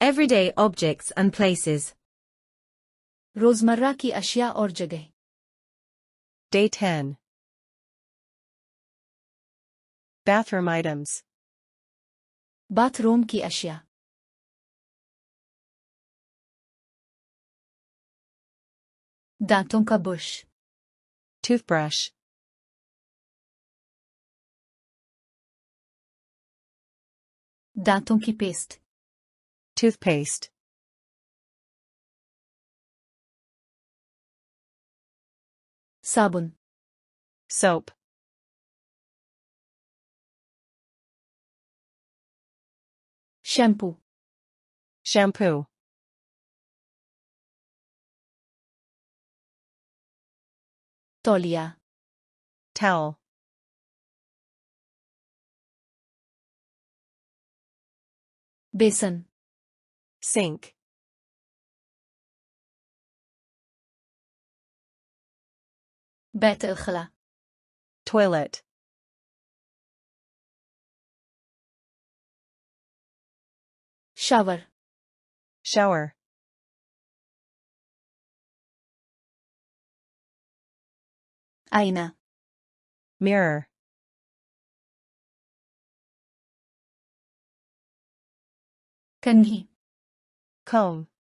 Everyday objects and places. रोजमर्रा की अशिया और जगह. Day 10. Bathroom items. बाथरूम की अशिया. दांतों का बुश. Toothbrush. दांतों की पेस्ट. Toothpaste. साबुन. Soap. शैम्पू. Shampoo. तौलिया. Towel. बेसन. Sink. बैत الخلا. Toilet. शावर. Shower. आईना. Mirror. कंघी. Comb.